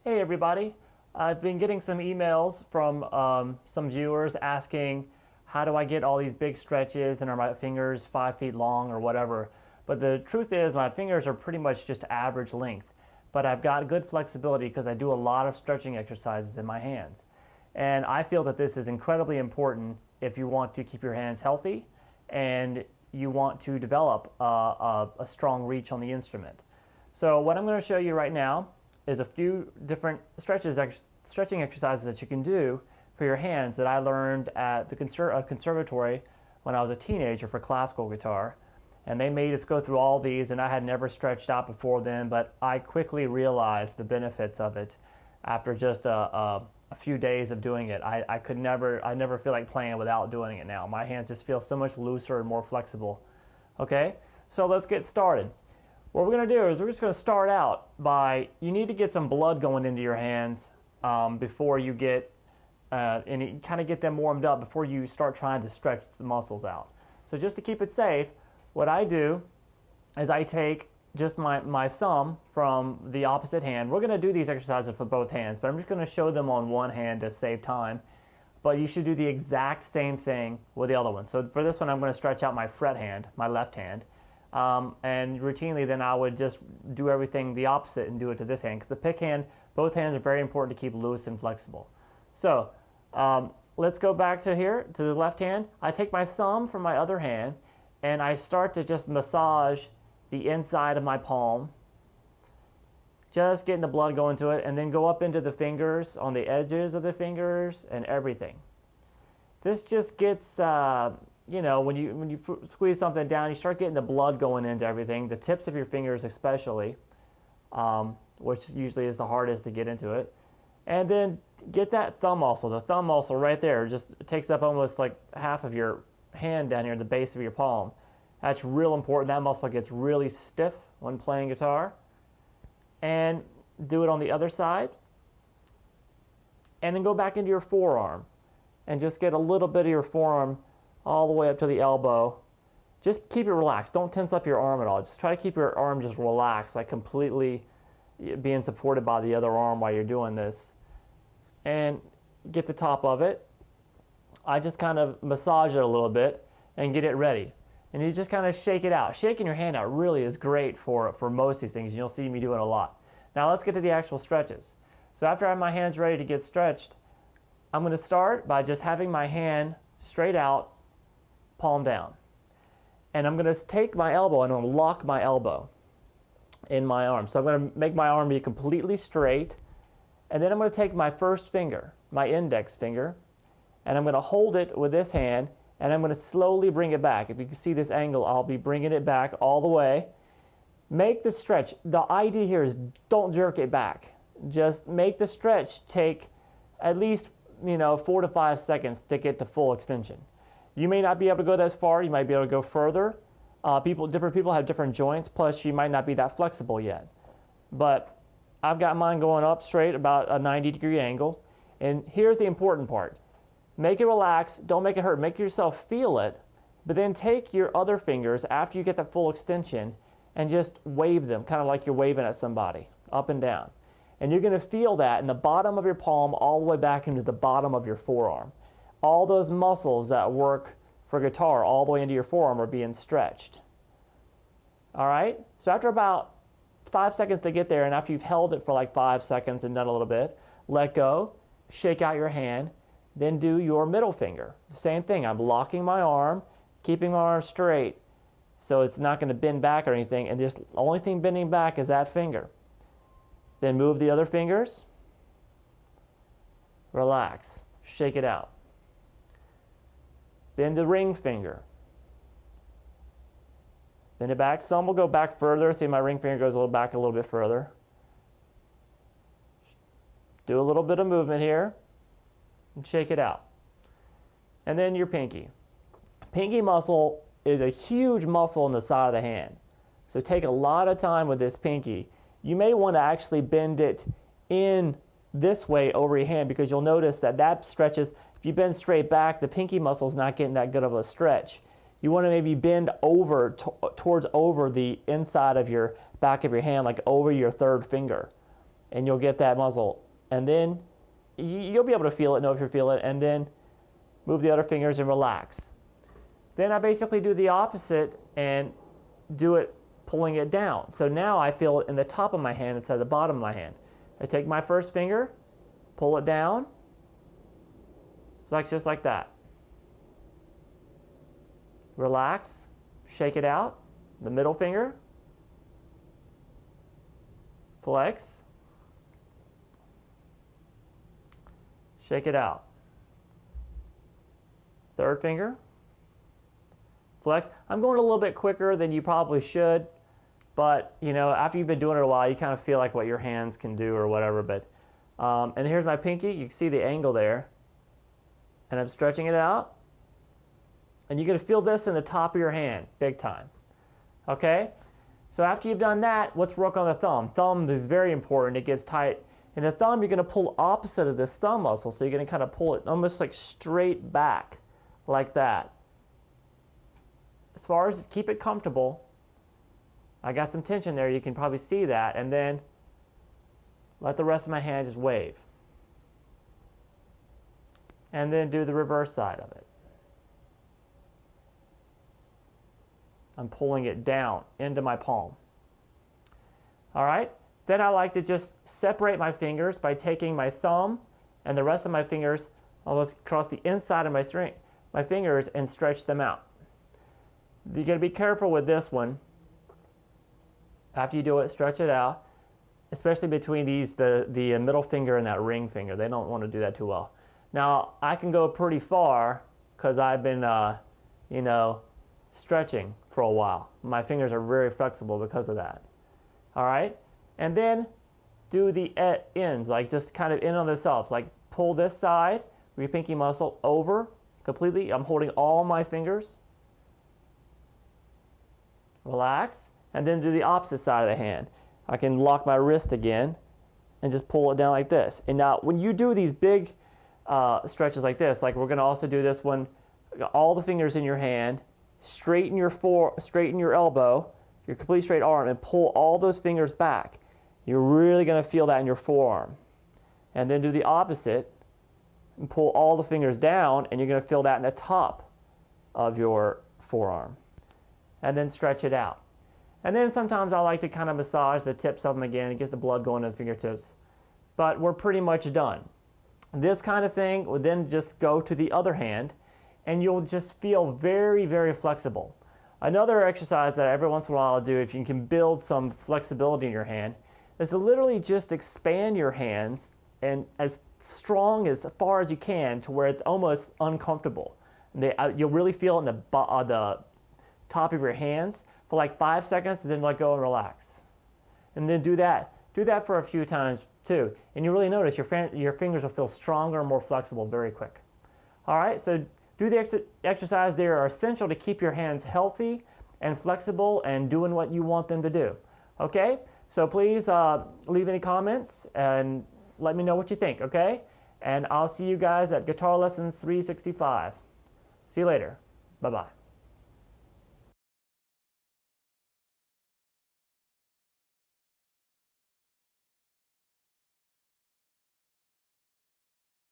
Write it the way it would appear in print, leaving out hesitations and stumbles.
Hey everybody, I've been getting some emails from some viewers asking how do I get all these big stretches and are my fingers 5 feet long or whatever. But the truth is my fingers are pretty much just average length, but I've got good flexibility because I do a lot of stretching exercises in my hands. And I feel that this is incredibly important if you want to keep your hands healthy and you want to develop a strong reach on the instrument. So what I'm going to show you right now is a few different stretching exercises that you can do for your hands that I learned at the conservatory when I was a teenager for classical guitar. And they made us go through all these, and I had never stretched out before then, but I quickly realized the benefits of it after just a few days of doing it. I never feel like playing without doing it now. My hands just feel so much looser and more flexible. Okay, so let's get started. What we're going to do is we're just going to start out by, you need to get some blood going into your hands before you get, and kind of get them warmed up before you start trying to stretch the muscles out. So just to keep it safe, what I do is I take just my thumb from the opposite hand. We're going to do these exercises for both hands, but I'm just going to show them on one hand to save time. But you should do the exact same thing with the other one. So for this one, I'm going to stretch out my fret hand, my left hand. And routinely then I would just do everything the opposite and do it to this hand, because the pick hand, both hands are very important to keep loose and flexible. So let's go back to here, to the left hand. I take my thumb from my other hand and I start to just massage the inside of my palm, just getting the blood going to it, and then go up into the fingers, on the edges of the fingers and everything. This just gets you know, when you squeeze something down, you start getting the blood going into everything, the tips of your fingers especially, which usually is the hardest to get into it. And then get that thumb muscle, the thumb muscle right there, just takes up almost like half of your hand down here at the base of your palm. That's real important. That muscle gets really stiff when playing guitar. And do it on the other side. And then go back into your forearm and just get a little bit of your forearm all the way up to the elbow. Just keep it relaxed. Don't tense up your arm at all. Just try to keep your arm just relaxed, like completely being supported by the other arm while you're doing this. And get the top of it. I just kind of massage it a little bit and get it ready. And you just kind of shake it out. Shaking your hand out really is great for most of these things. You'll see me do it a lot. Now let's get to the actual stretches. So after I have my hands ready to get stretched, I'm going to start by just having my hand straight out, palm down. And I'm going to take my elbow and I'm going to lock my elbow in my arm. So I'm going to make my arm be completely straight. And then I'm going to take my first finger, my index finger, and I'm going to hold it with this hand, and I'm going to slowly bring it back. If you can see this angle, I'll be bringing it back all the way. Make the stretch. The idea here is don't jerk it back. Just make the stretch take at least 4 to 5 seconds to get to full extension. You may not be able to go that far. You might be able to go further. Different people have different joints, plus you might not be that flexible yet. But I've got mine going up straight about a 90-degree angle. And here's the important part. Make it relax. Don't make it hurt. Make yourself feel it. But then take your other fingers after you get that full extension and just wave them, kind of like you're waving at somebody, up and down. And you're going to feel that in the bottom of your palm all the way back into the bottom of your forearm. All those muscles that work for guitar all the way into your forearm are being stretched. All right? So after about 5 seconds to get there, and after you've held it for like 5 seconds and done a little bit, let go, shake out your hand, then do your middle finger. The same thing. I'm locking my arm, keeping my arm straight so it's not going to bend back or anything, and just the only thing bending back is that finger. Then move the other fingers, relax, shake it out. Then the ring finger. Then it back. Some will go back further. See, my ring finger goes back a little bit further. Do a little bit of movement here and shake it out. And then your pinky. Pinky muscle is a huge muscle on the side of the hand. So take a lot of time with this pinky. You may want to actually bend it in this way over your hand, because you'll notice that stretches. If you bend straight back, the pinky muscle is not getting that good of a stretch. You want to maybe bend over towards over the inside of your back of your hand, like over your third finger. and you'll get that muscle. And then you'll be able to feel it, know if you feel it, and then move the other fingers and relax. Then I basically do the opposite and do it pulling it down. So now I feel it in the top of my hand instead of the bottom of my hand. I take my first finger, pull it down, flex just like that. Relax, shake it out, the middle finger, flex, shake it out. Third finger, flex. I'm going a little bit quicker than you probably should, but you know, after you've been doing it a while, you kind of feel like what your hands can do or whatever. But and here's my pinky. You can see the angle there, and I'm stretching it out, and you're going to feel this in the top of your hand, big time. Okay. So after you've done that, let's work on the thumb. Thumb is very important. It gets tight. In the thumb, you're going to pull opposite of this thumb muscle, so you're going to kind of pull it almost like straight back, like that. As far as keep it comfortable, I got some tension there. You can probably see that. And then let the rest of my hand just wave. And then do the reverse side of it. I'm pulling it down into my palm. All right. Then I like to just separate my fingers by taking my thumb and the rest of my fingers almost across the inside of my fingers and stretch them out. You got to be careful with this one. After you do it, stretch it out, especially between the middle finger and that ring finger. They don't want to do that too well. Now I can go pretty far because I've been, you know, stretching for a while. My fingers are very flexible because of that. All right, and then do the ends, like just kind of in on themselves, like pull this side of your pinky muscle over completely. I'm holding all my fingers. Relax, and then do the opposite side of the hand. I can lock my wrist again and just pull it down like this. And now when you do these big stretches like this, like we're going to also do this one, all the fingers in your hand, straighten your elbow, your complete straight arm, and pull all those fingers back. You're really going to feel that in your forearm. And then do the opposite and pull all the fingers down, and you're going to feel that in the top of your forearm. And then stretch it out. And then sometimes I like to kind of massage the tips of them again. It gets the blood going to the fingertips. But we're pretty much done. This kind of thing would then just go to the other hand, and you'll just feel very, very flexible. Another exercise that every once in a while I'll do, if you can build some flexibility in your hand, is to literally just expand your hands and as strong as far as you can to where it's almost uncomfortable. You'll really feel it in the top of your hands for like 5 seconds, and then let go and relax. And then do that. Do that for a few times too. And you really notice your fingers will feel stronger and more flexible very quick. All right, so do the exercise. They are essential to keep your hands healthy and flexible and doing what you want them to do. Okay, so please leave any comments and let me know what you think, okay? And I'll see you guys at Guitar Lessons 365. See you later. Bye-bye.